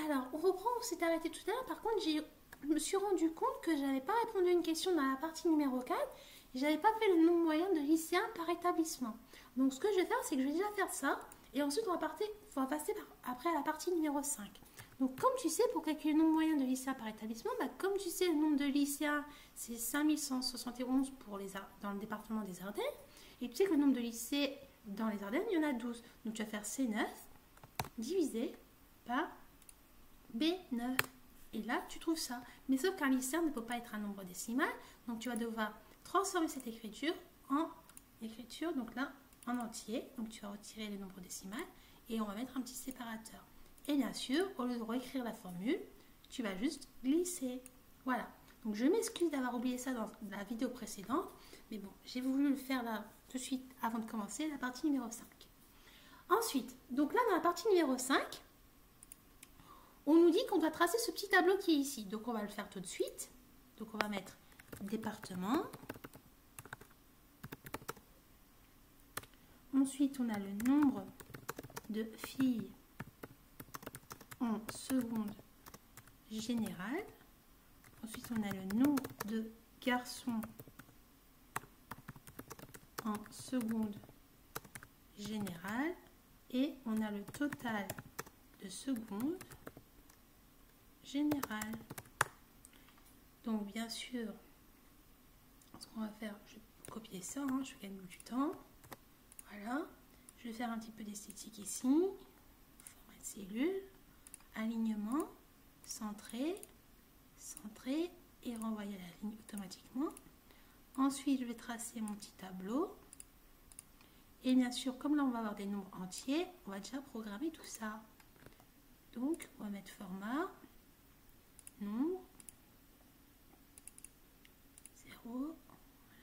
Alors, on reprend, on s'est arrêté tout à l'heure. Par contre, je me suis rendu compte que je n'avais pas répondu à une question dans la partie numéro 4. Et je n'avais pas fait le nombre moyen de lycéens par établissement. Donc, ce que je vais faire, c'est que je vais déjà faire ça. Et ensuite, on va passer après à la partie numéro 5. Donc, comme tu sais, pour calculer le nombre moyen de lycéens par établissement, comme tu sais, le nombre de lycéens, c'est 5171 dans le département des Ardennes. Et tu sais que le nombre de lycées dans les Ardennes, il y en a 12. Donc, tu vas faire C9 divisé par B9. Et là, tu trouves ça. Mais sauf qu'un lycéen ne peut pas être un nombre décimal. Donc, tu vas devoir transformer cette écriture en écriture, donc là, en entier. Donc, tu vas retirer le nombre décimal et on va mettre un petit séparateur. Et bien sûr, au lieu de réécrire la formule, tu vas juste glisser. Voilà. Donc, je m'excuse d'avoir oublié ça dans la vidéo précédente. Mais bon, j'ai voulu le faire là tout de suite avant de commencer la partie numéro 5. Ensuite, donc là, dans la partie numéro 5, on nous dit qu'on doit tracer ce petit tableau qui est ici. Donc, on va le faire tout de suite. Donc, on va mettre département. Ensuite, on a le nombre de filles en seconde générale. Ensuite, on a le nombre de garçons en seconde générale. Et on a le total de seconde générale. Donc, bien sûr, ce qu'on va faire, je vais copier ça, je gagne du temps. Voilà. Je vais faire un petit peu d'esthétique ici. Format de cellule. Alignement. Centré. Centré. Et renvoyer la ligne automatiquement. Ensuite, je vais tracer mon petit tableau. Et bien sûr, comme là, on va avoir des nombres entiers, on va déjà programmer tout ça. Donc, on va mettre format. Nombre. 0.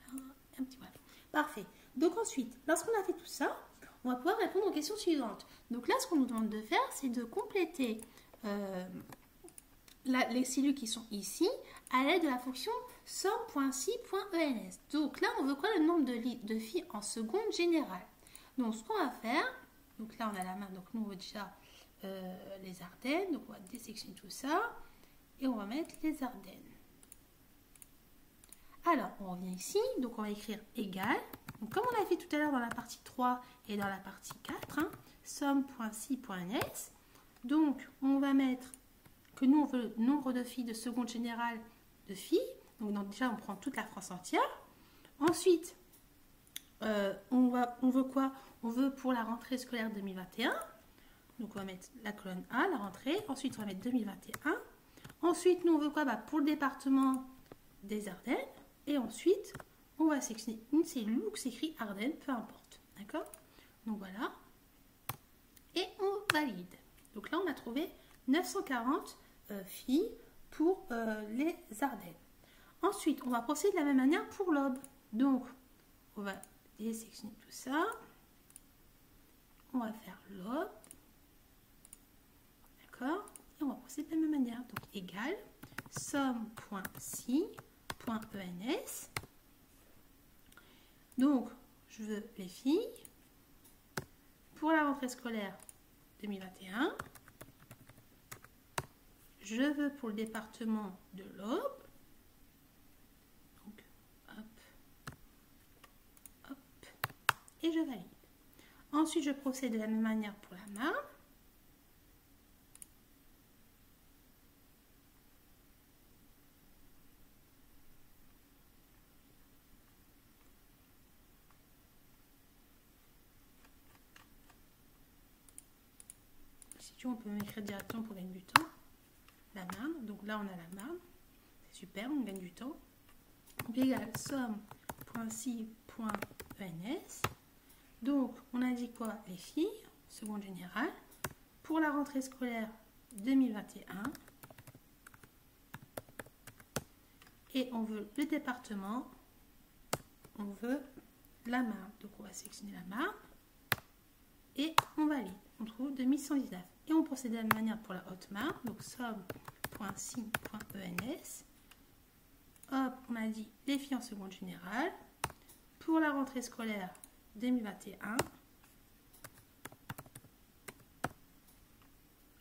Voilà. Un petit voilà. Parfait. Donc ensuite, lorsqu'on a fait tout ça, on va pouvoir répondre aux questions suivantes. Donc là, ce qu'on nous demande de faire, c'est de compléter les cellules qui sont ici à l'aide de la fonction somme.si.ens. Donc là, on veut quoi? Le nombre de filles en seconde générale. Donc ce qu'on va faire, donc là on a la main, donc nous on veut déjà les Ardennes, donc on va désectionner tout ça et on va mettre les Ardennes. Alors, on revient ici, donc on va écrire égal. Donc, comme on a fait tout à l'heure dans la partie 3 et dans la partie 4, somme.si.ns. Donc, on va mettre que nous, on veut le nombre de filles de seconde générale de filles. Donc, déjà, on prend toute la France entière. Ensuite, on veut quoi? On veut pour la rentrée scolaire 2021. Donc, on va mettre la colonne A, la rentrée. Ensuite, on va mettre 2021. Ensuite, nous, on veut quoi? Pour le département des Ardennes. Et ensuite, on va sélectionner une cellule où s'écrit Ardennes, peu importe. D'accord? Donc voilà. Et on valide. Donc là, on a trouvé 940 filles pour les Ardennes. Ensuite, on va procéder de la même manière pour l'Aube. Donc, on va désélectionner tout ça. On va faire l'Aube. D'accord? Et on va procéder de la même manière. Donc, égal somme.si.ens. Donc, je veux les filles pour la rentrée scolaire 2021. Je veux pour le département de l'Aube. Donc, hop, hop, et je valide. Ensuite, je procède de la même manière pour la Marne. Si tu veux, on peut m'écrire directement pour gagner du temps. La Marne. Donc là, on a la Marne. C'est super, on gagne du temps. Donc, égal somme.si.ens. Donc, on a dit quoi? Les filles, seconde générale, pour la rentrée scolaire 2021. Et on veut le département, on veut la Marne. Donc, on va sélectionner la Marne. Et on valide. On trouve 2119. Et on procède de la même manière pour la Haute-Marne. Donc, somme.si.ens. Hop, on a dit les filles en seconde générale. Pour la rentrée scolaire 2021.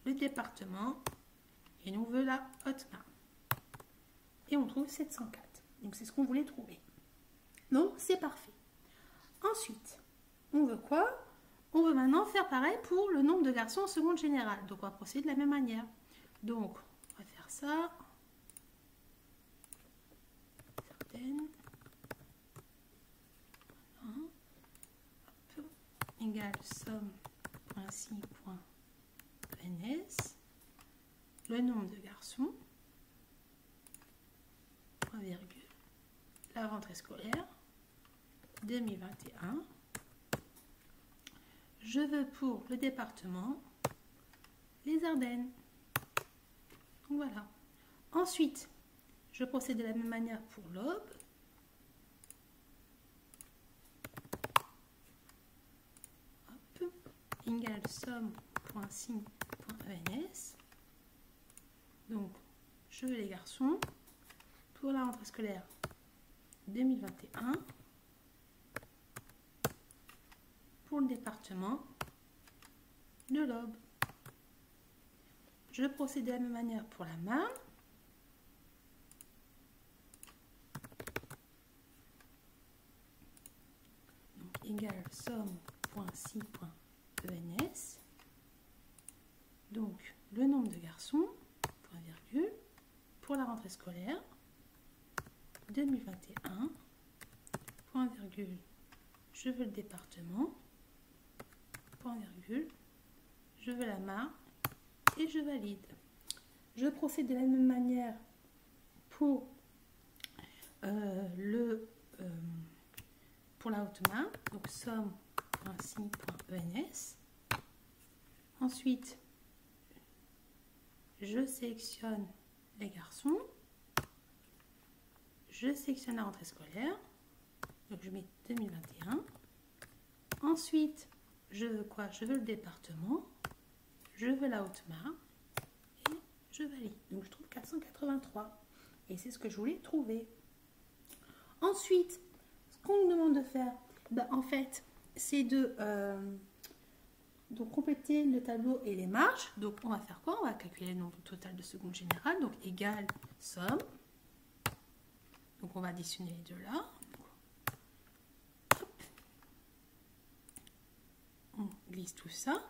Le département, Et nous, on veut la haute main. Et on trouve 704. Donc, c'est ce qu'on voulait trouver. Donc, c'est parfait. Ensuite, on veut quoi? On veut maintenant faire pareil pour le nombre de garçons en seconde générale. Donc, on va procéder de la même manière. Donc, on va faire ça. Certaines. Voilà. Hop. Égale somme.si.ns. Le nombre de garçons. Point virgule. La rentrée scolaire 2021. Je veux pour le département les Ardennes. Donc voilà. Ensuite, je procède de la même manière pour l'Aube. Hop. Égale somme.si.ens. Donc, je veux les garçons pour la rentrée scolaire 2021. Pour le département de l'Aube. Je procède de la même manière pour la Marne. Donc, égale somme.si.ens. Donc, le nombre de garçons, point virgule, pour la rentrée scolaire 2021, point virgule, je veux le département, point virgule, je veux la Marne et je valide. Je procède de la même manière pour pour la haute main, donc somme.si.ens. Ensuite, je sélectionne les garçons, je sélectionne la rentrée scolaire, donc je mets 2021. Ensuite, je veux quoi? Je veux le département, je veux la Haute-Marne et je valide. Donc je trouve 483 et c'est ce que je voulais trouver. Ensuite, ce qu'on nous demande de faire, en fait, c'est de donc compléter le tableau et les marges. Donc on va faire quoi? On va calculer le nombre total de seconde générale, donc égale somme. Donc on va additionner les deux là. Hop. On glisse tout ça.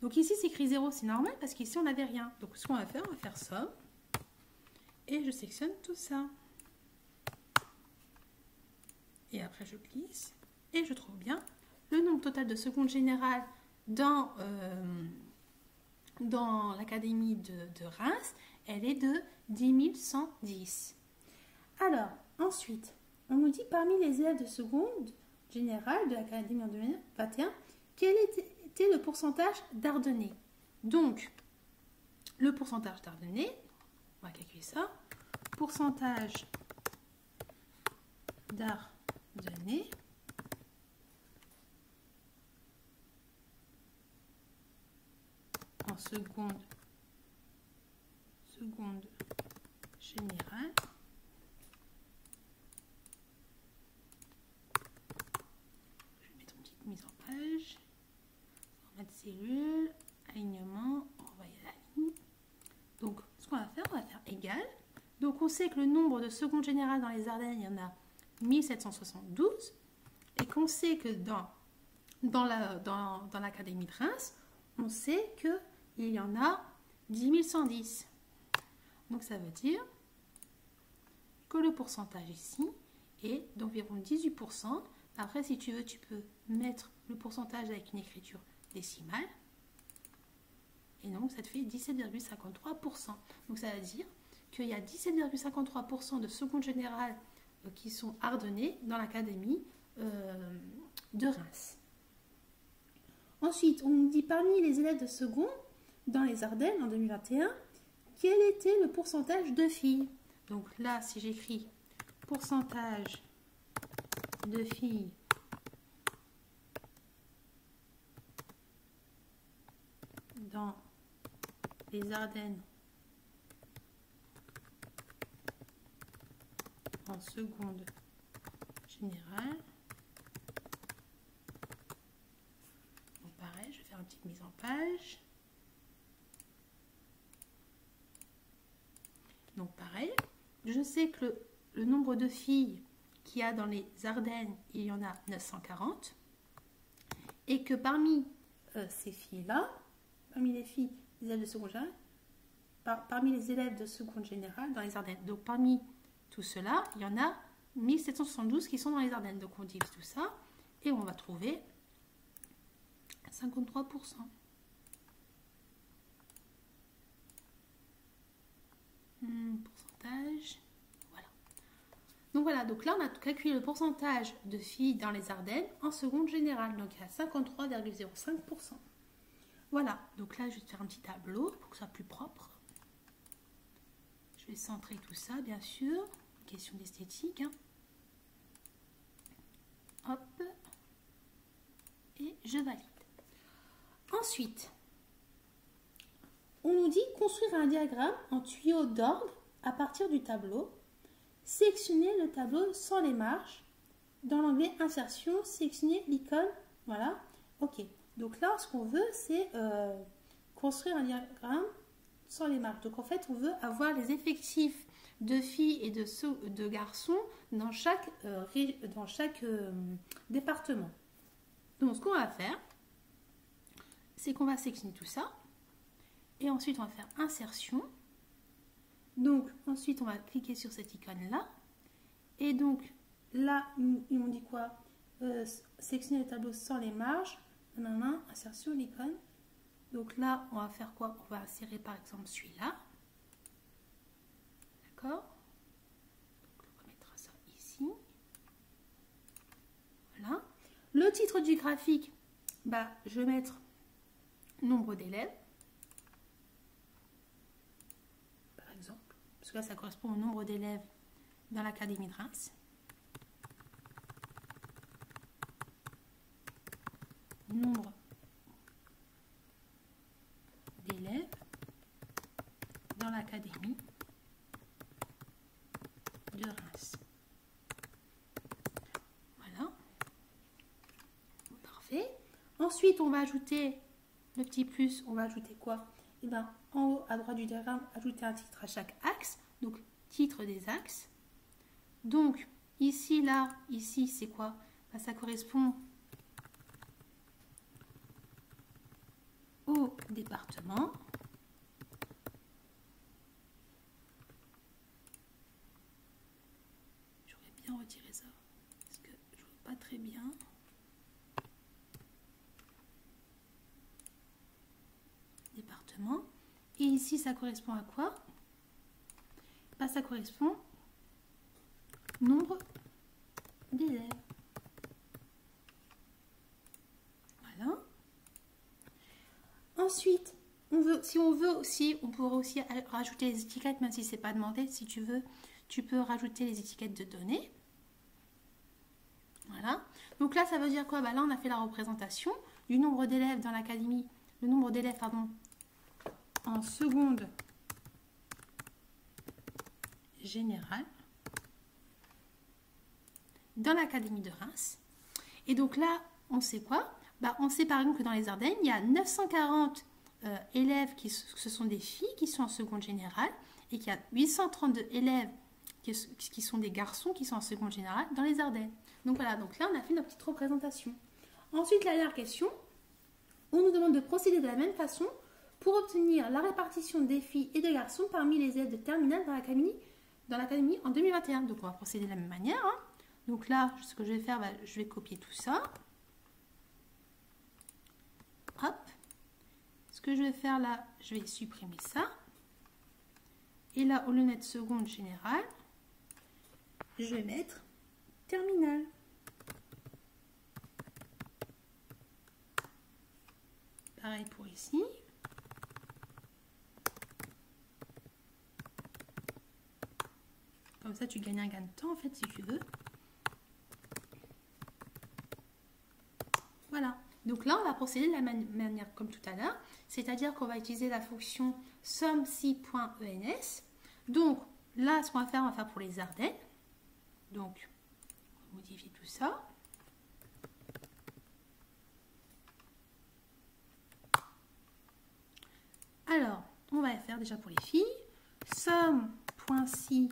Donc ici c'est écrit 0, c'est normal parce qu'ici on n'avait rien. Donc ce qu'on va faire somme. Et je sélectionne tout ça. Et après je glisse. Et je trouve bien le nombre total de seconde générale dans l'académie de Reims. Elle est de 10 110. Alors, ensuite, on nous dit parmi les élèves de seconde générale de l'académie en 2021, quel était le pourcentage d'Ardennais? Donc, le pourcentage d'Ardennais, on va calculer ça, pourcentage d'Ardennais en seconde générale. Je vais mettre une petite mise en page. On va mettre cellule, alignement, envoyer la ligne. Donc, ce qu'on va faire égal. Donc, on sait que le nombre de seconde générale dans les Ardennes, il y en a 1772. Et qu'on sait que dans l'académie de Reims, on sait qu'il y en a 10 110. Donc, ça veut dire que le pourcentage ici est d'environ 18%. Après, si tu veux, tu peux mettre le pourcentage avec une écriture décimale. Et donc, ça te fait 17,53%. Donc, ça veut dire qu'il y a 17,53% de seconde générale qui sont ardennais dans l'académie de Reims. Ensuite, on nous dit parmi les élèves de seconde dans les Ardennes en 2021, quel était le pourcentage de filles? Donc là, si j'écris pourcentage de filles dans les Ardennes en seconde générale. Donc pareil, je vais faire une petite mise en page. Donc pareil, je sais que le nombre de filles qu'il y a dans les Ardennes, il y en a 940. Et que parmi ces filles-là, parmi les filles des élèves de seconde générale, parmi les élèves de seconde générale dans les Ardennes, donc parmi tout cela, il y en a 1772 qui sont dans les Ardennes. Donc on divise tout ça et on va trouver 53%. Pourcentage. Voilà. Donc voilà, donc là on a calculé le pourcentage de filles dans les Ardennes en seconde générale. Donc il y a 53,05%. Voilà, donc là je vais te faire un petit tableau pour que ce soit plus propre. Je vais centrer tout ça, bien sûr. Question d'esthétique. Hein. Hop. Et je valide. Ensuite, on nous dit construire un diagramme en tuyau d'ordre à partir du tableau. Sélectionner le tableau sans les marges. Dans l'onglet insertion, sélectionner l'icône. Voilà. Ok. Donc là, ce qu'on veut, c'est construire un diagramme sans les marges. Donc en fait, on veut avoir les effectifs de filles et de garçons dans chaque département. Donc ce qu'on va faire, c'est qu'on va sélectionner tout ça. Et ensuite, on va faire insertion. Donc ensuite, on va cliquer sur cette icône-là. Et donc là, ils m'ont dit quoi? Sélectionner le tableau sans les marges. Insertion, l'icône. Donc là, on va faire quoi? On va insérer par exemple celui-là. D'accord? Donc on mettra ça ici. Voilà. Le titre du graphique, bah, je vais mettre nombre d'élèves. Par exemple. Parce que là, ça correspond au nombre d'élèves dans l'Académie de Reims. Nombre d'élèves dans l'Académie de Reims. Voilà. Parfait. Ensuite, on va ajouter le petit plus. On va ajouter quoi? Eh bien, en haut à droite du diagramme, ajouter un titre à chaque axe. Donc, titre des axes. Donc, ici, là, ici, c'est quoi? Ben, ça correspond au département. J'aurais bien retiré ça parce que je ne vois pas très bien. Département. Et ici, ça correspond à quoi? Ben, ça correspond au nombre d'élèves. Voilà. Ensuite, si on veut aussi, on pourrait aussi rajouter les étiquettes, même si ce n'est pas demandé. Si tu veux, tu peux rajouter les étiquettes de données. Voilà. Donc là, ça veut dire quoi? Bah là, on a fait la représentation du nombre d'élèves dans l'académie, le nombre d'élèves, pardon, en seconde générale dans l'académie de Reims. Et donc là, on sait quoi? Bah, on sait par exemple que dans les Ardennes, il y a 940 élèves ce sont des filles qui sont en seconde générale et qu'il y a 832 élèves qui sont des garçons qui sont en seconde générale dans les Ardennes. Donc voilà, donc là on a fait notre petite représentation. Ensuite, la dernière question, on nous demande de procéder de la même façon pour obtenir la répartition des filles et des garçons parmi les élèves de terminale dans l'académie en 2021. Donc on va procéder de la même manière. Hein. Donc là, ce que je vais faire, bah, je vais copier tout ça. Hop. Ce que je vais faire là, je vais supprimer ça. Et là, au lieu de mettre seconde générale, je vais mettre terminale. Pareil pour ici. Comme ça, tu gagnes un gain de temps, en fait, si tu veux. Voilà. Donc là, on va procéder de la même manière comme tout à l'heure. C'est-à-dire qu'on va utiliser la fonction somme_si.ens. Donc, là, ce qu'on va faire pour les Ardennes. Donc, on va modifier tout ça. Alors, on va faire déjà pour les filles. Somme .si.ens.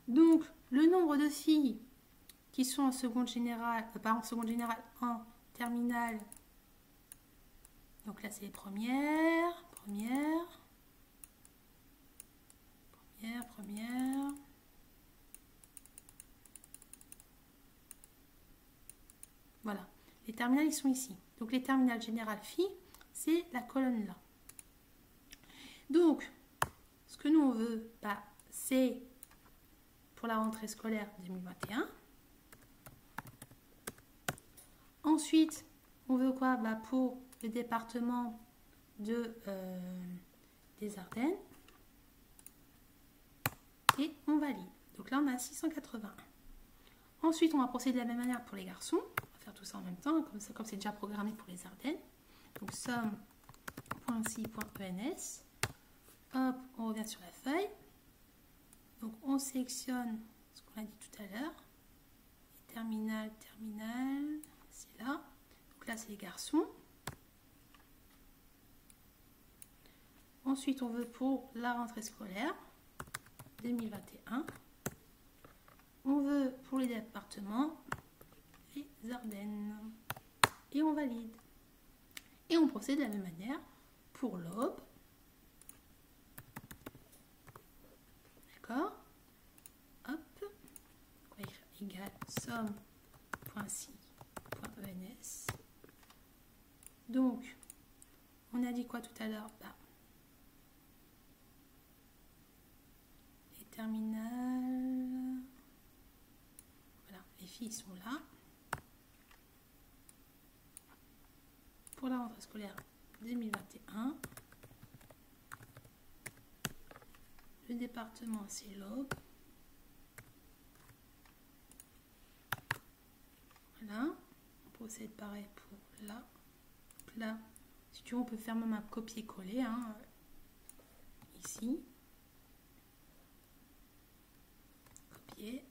Donc, le nombre de filles qui sont en seconde générale, en terminale. Donc là, c'est les premières. Voilà. Les terminales, ils sont ici. Donc, les terminales générales filles, c'est la colonne là. Donc, ce que nous, on veut, bah, c'est pour la rentrée scolaire 2021. Ensuite, on veut quoi? Bah, pour le département des Ardennes. Et on valide. Donc là, on a 681. Ensuite, on va procéder de la même manière pour les garçons. On va faire tout ça en même temps, comme c'est déjà programmé pour les Ardennes. Donc, somme.si.ens. Hop, on revient sur la feuille. Donc, on sélectionne ce qu'on a dit tout à l'heure. Terminal, c'est là. Donc là, c'est les garçons. Ensuite, on veut pour la rentrée scolaire 2021. On veut pour les départements les Ardennes. Et on valide. Et on procède de la même manière pour l'Aube. D'accord? Hop. On va écrire égal somme.si.ens. Donc, on a dit quoi tout à l'heure? Bah, les terminales. Voilà, les filles sont là. Pour la rentrée scolaire 2021. Le département, c'est l'Aube. Voilà. On procède pareil pour là. Là, si tu veux, on peut faire même un copier-coller. Hein, ici. Copier.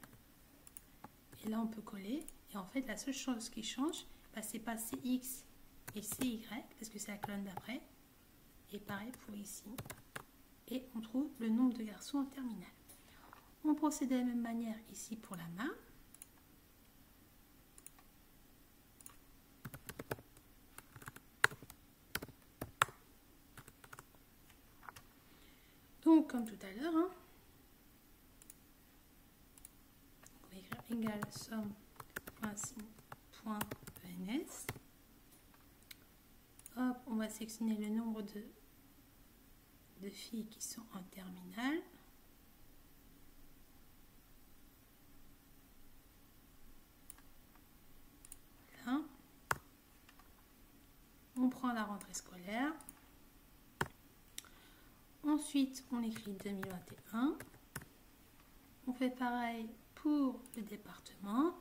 Et là, on peut coller. Et en fait, la seule chose qui change, bah, c'est pas CX et CY, parce que c'est la colonne d'après. Et pareil pour ici. Et on trouve le nombre de garçons en terminale. On procède de la même manière ici pour la main. Donc, comme tout à l'heure, hein, on va écrire égal somme.si.ens. Hop, on va sélectionner le nombre de filles qui sont en terminale. Voilà. On prend la rentrée scolaire. Ensuite, on écrit 2021. On fait pareil pour le département.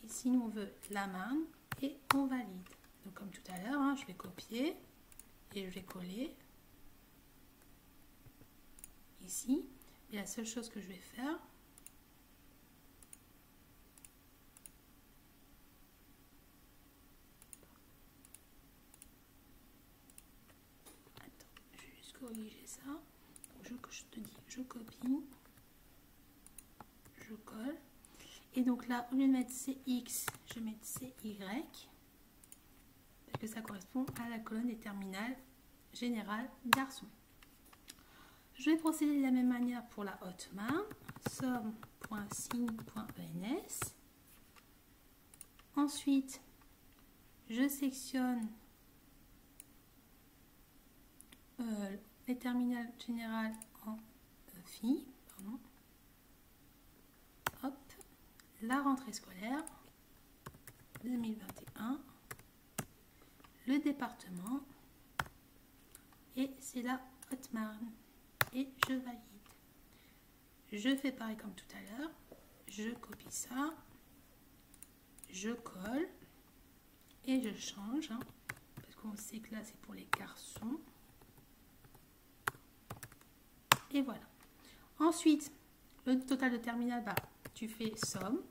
Ici, nous, on veut la Marne et on valide. Donc, comme tout à l'heure, hein, je vais copier et je vais coller ici. Et la seule chose que je vais faire, je vais juste corriger ça. Donc, je te dis, je copie, je colle. Et donc là, au lieu de mettre CX, je vais mettre CY. Parce que ça correspond à la colonne des terminales générale garçon. Je vais procéder de la même manière pour la Haute-Marne. Somme.si.ens. Ensuite, je sélectionne les terminales générales en filles. Pardon. Hop. La rentrée scolaire 2021. Le département. Et c'est la Haute-Marne. Et je valide. Je fais pareil comme tout à l'heure. Je copie ça. Je colle. Et je change. Hein, parce qu'on sait que là, c'est pour les garçons. Et voilà. Ensuite, le total de terminal, bah, tu fais somme.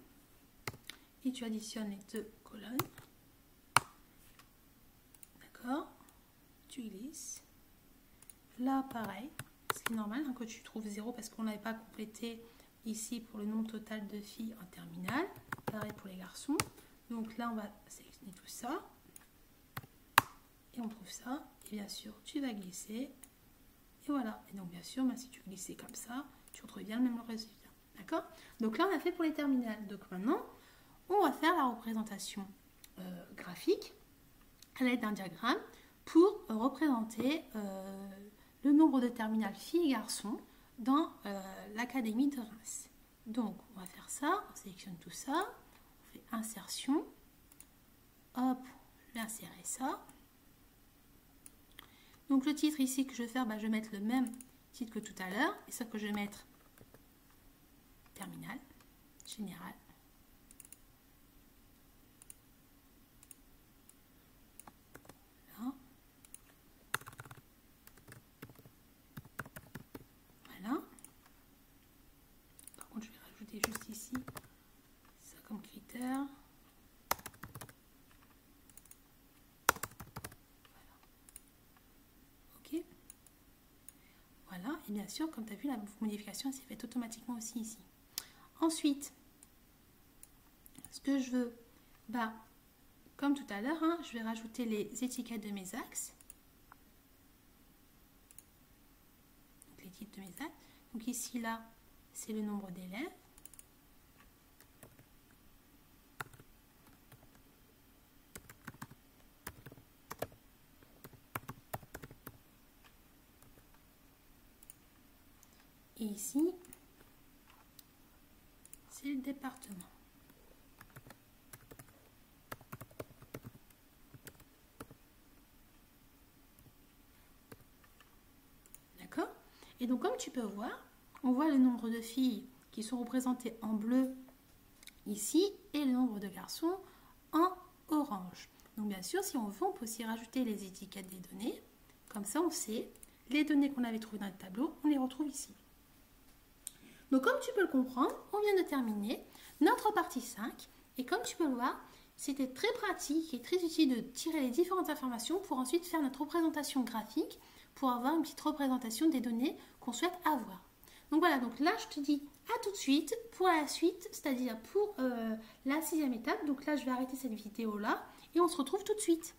Et tu additionnes les deux colonnes. D'accord? Tu glisses. là, pareil, ce qui est normal hein, que tu trouves 0 parce qu'on n'avait pas complété ici pour le nombre total de filles en terminale. Pareil pour les garçons. Donc là, on va sélectionner tout ça. Et on trouve ça. Et bien sûr, tu vas glisser. Et voilà. Et donc, bien sûr, même si tu glissais comme ça, tu retrouves bien le même résultat. D'accord? Donc là, on a fait pour les terminales. Donc maintenant, on va faire la représentation graphique à l'aide d'un diagramme pour représenter le nombre de terminales filles et garçons dans l'académie de Reims. Donc, on va faire ça. On sélectionne tout ça. On fait insertion. Hop, l'insérer ça. Donc le titre ici que je vais faire, je vais mettre le même titre que tout à l'heure, et sauf que je vais mettre terminal, général. Voilà. Voilà. Par contre, je vais rajouter juste ici ça comme critère. Voilà, et bien sûr, comme tu as vu, la modification s'est faite automatiquement aussi ici. Ensuite, ce que je veux, comme tout à l'heure, hein, je vais rajouter les étiquettes de mes axes. Donc, les types de mes axes. Donc ici, là, c'est le nombre d'élèves. Et ici, c'est le département. D'accord? Et donc, comme tu peux voir, on voit le nombre de filles qui sont représentées en bleu ici et le nombre de garçons en orange. Donc, bien sûr, si on veut, on peut aussi rajouter les étiquettes des données. Comme ça, on sait, les données qu'on avait trouvées dans le tableau, on les retrouve ici. Donc, comme tu peux le comprendre, on vient de terminer notre partie 5. Et comme tu peux le voir, c'était très pratique et très utile de tirer les différentes informations pour ensuite faire notre représentation graphique pour avoir une petite représentation des données qu'on souhaite avoir. Donc voilà, donc là, je te dis à tout de suite pour la suite, c'est-à-dire pour la 6e étape. Donc là, je vais arrêter cette vidéo-là et on se retrouve tout de suite.